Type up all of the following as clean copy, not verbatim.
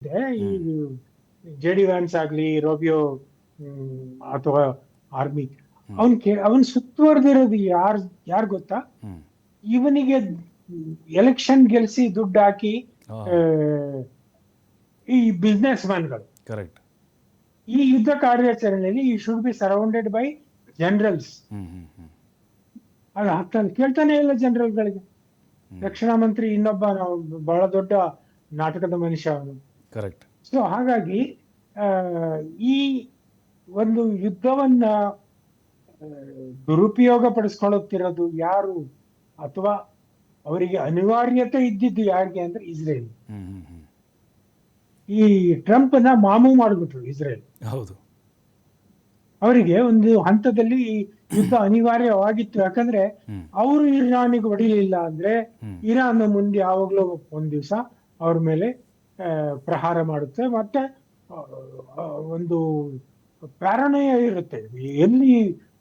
ಇದೆ. ಈ ಹ್ಮ್ J D wands ಆಗ್ಲಿ, ರೋಬಿಯೋ ಅಥವಾ ಆರ್ಮಿ, ಹ್ಮ್ ಅವನ್ ಸುತ್ತುವರೆದಿರೋದು ಯಾರ್ ಗೊತ್ತಾ? ಹ್ಮ್ ಇವನಿಗೆ ಎಲೆಕ್ಷನ್ ಗೆಲ್ಸಿ ದುಡ್ಡು ಹಾಕಿ ಆ, ಈ ಬಿಸ್ನೆಸ್ ಮ್ಯಾನ್ಗಳು. ಕರೆಕ್ಟ್. ಈ ಯುದ್ಧ ಕಾರ್ಯಾಚರಣೆಯಲ್ಲಿ he should be surrounded by generals. Hmm hmm hmm ಅದು ಆಗ್ತಾನೆ ಕೇಳ್ತಾನೆ ಇಲ್ಲ ಜನರಲ್ಗಳಿಗೆ. ಹ್ಮ್ ರಕ್ಷಣಾ ಮಂತ್ರಿ ಇನ್ನೊಬ್ಬ ನಾವು ಬಹಳ ದೊಡ್ಡ ನಾಟಕದ ಮನುಷ್ಯ ಅವನು. ಕರೆಕ್ಟ್. ಸೊ ಹಾಗಾಗಿ ಆ, ಈ ಒಂದು ಯುದ್ಧವನ್ನ ದುರುಪಯೋಗ ಪಡಿಸ್ಕೊಳ್ಳುತ್ತಿರೋದು ಯಾರು, ಅಥವಾ ಅವರಿಗೆ ಅನಿವಾರ್ಯತೆ ಇದ್ದಿದ್ದು ಯಾರಿಗೆ ಅಂದ್ರೆ ಇಸ್ರೇಲ್. ಹ್ಮ್ ಹ್ಮ್ ಹ್ಮ್ ಈ ಟ್ರಂಪ್ನ ಮಾಮೂ ಮಾಡಿಬಿಟ್ರು ಇಸ್ರೇಲ್. ಹೌದು. ಅವರಿಗೆ ಒಂದು ಹಂತದಲ್ಲಿ ಈ ಯುದ್ಧ ಅನಿವಾರ್ಯವಾಗಿತ್ತು. ಯಾಕಂದ್ರೆ ಹ್ಮ್ ಅವರು ಇರಾನಿಗೆ ಹೊಡಿಲಿಲ್ಲ ಅಂದ್ರೆ ಹ್ಮ್ ಇರಾನ್ ಮುಂದೆ ಯಾವಾಗ್ಲೂ ಒಂದ್ ದಿವಸ ಅವ್ರ ಮೇಲೆ ಪ್ರಹಾರ ಮಾಡುತ್ತೆ. ಮತ್ತೆ ಆ, ಆ, ಒಂದು ಪ್ಯಾರನಯ ಇರುತ್ತೆ, ಎಲ್ಲಿ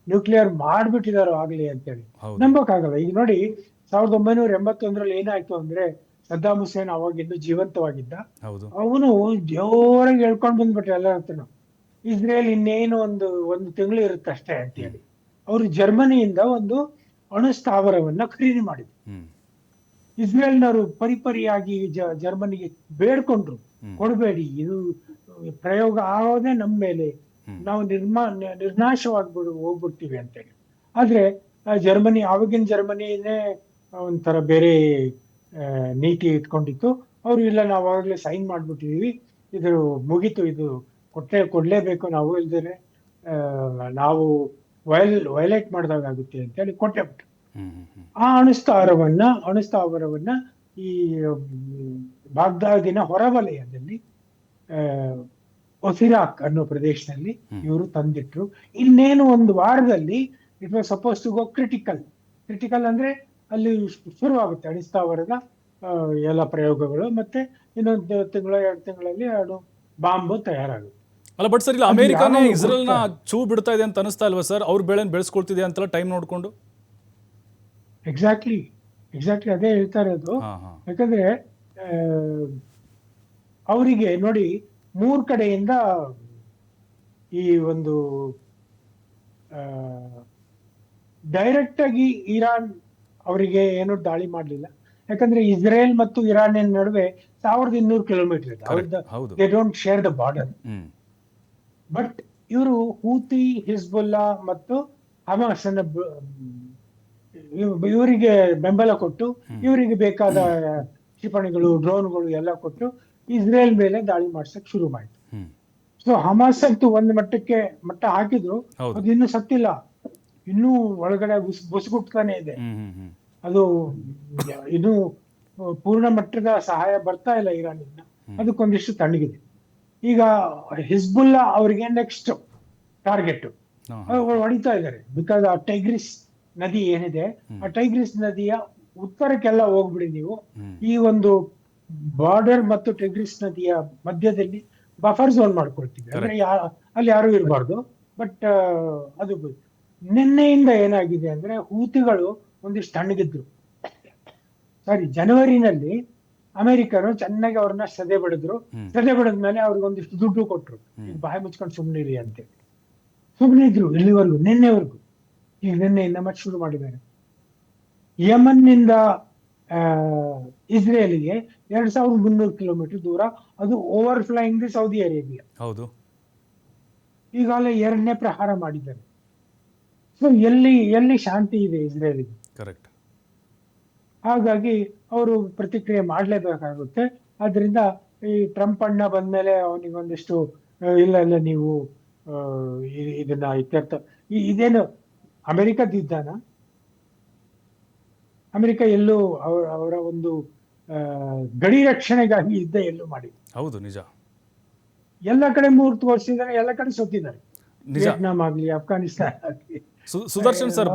ನ್ಯೂಕ್ಲಿಯರ್ ಮಾಡ್ಬಿಟ್ಟಿದಾರೋ ಆಗ್ಲಿ ಅಂತೇಳಿ. ಹೌದು. ನಂಬಕ್ಕಾಗಲ್ಲ. ಈಗ ನೋಡಿ, 1981ರಲ್ಲಿ ಏನಾಯ್ತು ಅಂದ್ರೆ, ಸದ್ದಾಂ ಹುಸೇನ್ ಅವಾಗ ಇನ್ನೂ ಜೀವಂತವಾಗಿದ್ದ. ಹೌದು. ಅವನು ಜೋರಾಗಿ ಹೇಳ್ಕೊಂಡ್ ಬಂದ್ಬಿಟ್ರೆ ಎಲ್ಲ ಹತ್ರನು, ಇಸ್ರೇಲ್ ಇನ್ನೇನು ಒಂದು ತಿಂಗಳು ಇರುತ್ತೆ ಅಷ್ಟೇ ಹ್ಮ್ ಅಂತೇಳಿ. ಅವರು ಜರ್ಮನಿಯಿಂದ ಒಂದು ಅಣು ಸ್ಥಾವರವನ್ನ ಖರೀದಿ ಮಾಡಿದ್ರು. ಹ್ಮ್ ಇಸ್ರೇಲ್ನವರು ಪರಿಪರಿಯಾಗಿ ಜರ್ಮನಿಗೆ ಬೇಡ್ಕೊಂಡ್ರು, ಹ್ಮ್ ಕೊಡಬೇಡಿ, ಇದು ಪ್ರಯೋಗ ಆಗೋದೇ ನಮ್ಮ ಮೇಲೆ, ಹ್ಮ್ ನಾವು ನಿರ್ನಾಶವಾಗ್ಬಿಡು ಹೋಗ್ಬಿಡ್ತೀವಿ ಅಂತೇಳಿ. ಆದ್ರೆ ಜರ್ಮನಿ, ಆವಾಗಿನ ಜರ್ಮನಿನೇ ಒಂಥರ ಬೇರೆ ನೀತಿ ಇಟ್ಕೊಂಡಿತ್ತು. ಅವ್ರು ಇಲ್ಲ, ನಾವು ಆವಾಗಲೇ ಸೈನ್ ಮಾಡ್ಬಿಟ್ಟಿದೀವಿ, ಇದು ಮುಗೀತು, ಇದು ಕೊಡ್ಲೇಬೇಕು ನಾವು, ಇಲ್ದೇನೆ ನಾವು ವೈಲೇಟ್ ಮಾಡ್ದಾಗುತ್ತೆ ಅಂತೇಳಿ ಕೊಟ್ಟೆ ಬಿಟ್ರು. ಹ್ಮ್ ಹ್ಮ್ ಹ್ಮ್ ಆ ಅಣುಸ್ಥಾವರವನ್ನ ಈ ಬಾಗ್ದಾದಿನ ಹೊರವಲಯದಲ್ಲಿ ಆ, ಒಸಿರಾಕ್ ಅನ್ನೋ ಪ್ರದೇಶದಲ್ಲಿ ಹ್ಮ್ ಇವರು ತಂದಿಟ್ರು. ಇನ್ನೇನು ಒಂದು ವಾರದಲ್ಲಿ it was suppose to go critical ಅಂದ್ರೆ ಅಲ್ಲಿ ಶುರುವಾಗುತ್ತೆ ಅಣುಸ್ಥಾವರದ ಎಲ್ಲ ಪ್ರಯೋಗಗಳು. ಮತ್ತೆ ಇನ್ನೊಂದು ತಿಂಗಳು 2 ತಿಂಗಳಲ್ಲಿ ಬಾಂಬ್ ತಯಾರಾಗುತ್ತೆ. ಅಲ್ಲ, ಬಟ್ ಸರ್, ಇಲ್ಲ ಅದು ಅಮೆರಿಕಾನೇ ಯಾವಾಗ ಇಸ್ರೇಲ್ನ ಚೂ ಬಿಡ್ತಾ ಇದೆ ಅಂತ ಅನಿಸ್ತಾ ಇಲ್ವಾ ಸರ್? ಅವ್ರ ಬೆಳೆನ ಬೆಳೆಸ್ಕೊಳ್ತಿದೆ ಅಂತೆಲ್ಲ ಟೈಮ್ ನೋಡ್ಕೊಂಡು. ಎಕ್ಸಾಕ್ಟ್ಲಿ ಅದೇ ಹೇಳ್ತಾ ಇರೋದು. ಹಾ ಹಾ ಯಾಕಂದ್ರೆ ಅವರಿಗೆ ನೋಡಿ, 3 ಕಡೆಯಿಂದ ಈ ಒಂದು ಡೈರೆಕ್ಟ್ ಆಗಿ ಇರಾನ್ ಅವರಿಗೆ ಏನು ದಾಳಿ ಮಾಡಲಿಲ್ಲ. ಯಾಕಂದ್ರೆ ಇಸ್ರೇಲ್ ಮತ್ತು ಇರಾನಿನ ನಡುವೆ 1200 ಕಿಲೋಮೀಟರ್ ಇದೆ. ಕರೆಕ್ಟ್. ಹೌದು. They don't share the border. Hmm but ಇವರು ಹೂತಿ, ಹಿಜ್ಬುಲ್ಲಾ ಮತ್ತು ಹಮಾಸ್ ಅನ್ನ ಇವರಿಗೆ ಬೆಂಬಲ ಕೊಟ್ಟು, ಇವರಿಗೆ ಬೇಕಾದ ಕ್ಷಿಪಣಿಗಳು, ಡ್ರೋನ್ಗಳು ಎಲ್ಲ ಕೊಟ್ಟು ಇಸ್ರೇಲ್ ಮೇಲೆ ದಾಳಿ ಮಾಡ್ಸಕ್ ಶುರು ಮಾಡಿದ್ರು. ಹ್ಮ್ ಸೊ ಹಮಾಸ್ ಅಂತೂ ಒಂದು ಮಟ್ಟ ಹಾಕಿದ್ರು, ಹೌದು. ಅದು ಇನ್ನೂ ಸತ್ತಿಲ್ಲ, ಇನ್ನೂ ಒಳಗಡೆ ಬುಸುಗುಟ್ತಾನೆ ಇದೆ. ಹ್ಮ್ ಹ್ಮ್ ಹ್ಮ್ ಅದು ಇದು ಪೂರ್ಣ ಮಟ್ಟದ ಸಹಾಯ ಬರ್ತಾ ಇಲ್ಲ ಇರಾನಿಂದ. ಅದಕ್ಕೊಂದಿಷ್ಟು ತಣ್ಣಗಿದೆ. ಈಗ ಹಿಜ್ಬುಲ್ಲಾ ಅವರಿಗೆ ನೆಕ್ಸ್ಟ್ ಟಾರ್ಗೆಟ್ ಹಾ ಹಾ ಹೊಡಿತಾ ಇದ್ದಾರೆ. ಬಿಕಾಸ್ ಆ ಟೈಗ್ರಿಸ್ ನದಿ ಏನಿದೆ, ಆ ಟೈಗ್ರಿಸ್ ನದಿಯ ಉತ್ತರಕ್ಕೆಲ್ಲ ಹೋಗ್ಬಿಡಿ ನೀವು. ಹ್ಮ್ ಈ ಒಂದು ಬಾರ್ಡರ್ ಮತ್ತು ಟೈಗ್ರಿಸ್ ನದಿಯ ಮಧ್ಯದಲ್ಲಿ ಬಫರ್ ಝೋನ್ ಮಾಡ್ಕೊಳ್ತೀವಿ, ಅಂದ್ರೆ ಅಲ್ಲಿ ಯಾರು ಇರಬಾರ್ದು. ಬಟ್ ಅದು ನಿನ್ನೆಯಿಂದ ಏನಾಗಿದೆ ಅಂದ್ರೆ, ಹೂತಿಗಳು ಒಂದಿಷ್ಟು ತಣ್ಣಗಿದ್ರು. ಜನವರಿನಲ್ಲಿ ಅಮೆರಿಕರು ಚೆನ್ನಾಗಿ ಅವ್ರನ್ನ ಸದೆ ಬಡಿದ್ರು. ಸದೆ ಬಡಿದ್ಮೇಲೆ ಅವ್ರಿಗೆ ಒಂದಿಷ್ಟು ದುಡ್ಡು ಕೊಟ್ರು, ಈಗ ಬಾಯಿ ಮುಚ್ಕೊಂಡು ಸುಮ್ಮನಿರಿ ಅಂತೇಳಿ. ಸುಮ್ಮನೆ ಇದ್ರು ಇಲ್ಲಿವರೆಗೂ, ನಿನ್ನೆವರೆಗೂ. ಈಗ ನಿನ್ನೆಯಿಂದ ಮತ್ತೆ ಶುರು ಮಾಡಿದ್ದಾರೆ. ಯಮನ್ನಿಂದ ಇಸ್ರೇಲ್ಗೆ 2300 ಕಿಲೋಮೀಟರ್ ದೂರ, ಅದು over flying the Saudi Arabia. ಹೌದು. ಈಗಾಗಲೇ 2ನೇ ಪ್ರಹಾರ ಮಾಡಿದ್ದಾರೆ. ಸೊ ಎಲ್ಲಿ ಶಾಂತಿ ಇದೆ ಇಸ್ರೇಲ್ಗೆ? ಕರೆಕ್ಟ್. ಹಾಗಾಗಿ ಅವರು ಪ್ರತಿಕ್ರಿಯೆ ಮಾಡಲೇಬೇಕಾಗುತ್ತೆ. ಆದ್ರಿಂದ ಈ ಟ್ರಂಪ್ ಅಣ್ಣ ಬಂದ್ಮೇಲೆ ಅವನಿಗೊಂದಿಷ್ಟು ಇಲ್ಲ ನೀವು ಇದನ್ನ ಇತ್ಯರ್ಥ, ಇದೇನು ಅಮೆರಿಕದ ಯುದ್ಧನ? ಅಮೆರಿಕ ಎಲ್ಲೂ ಅವರ ಒಂದು ಗಡಿ ರಕ್ಷಣೆಗಾಗಿ ಯುದ್ಧ ಎಲ್ಲೂ ಮಾಡಿ. ಹೌದು, ನಿಜ. ಎಲ್ಲ ಕಡೆ 3 ವರ್ಷ ಎಲ್ಲ ಕಡೆ ಸೋತಿದ್ದಾರೆ. ನಿಜ. ವಿಯೆಟ್ನಾಂ ಆಗ್ಲಿ, ಅಫ್ಘಾನಿಸ್ತಾನ ಆಗ್ಲಿ. ಸುದರ್ಶನ್ ಸರ್,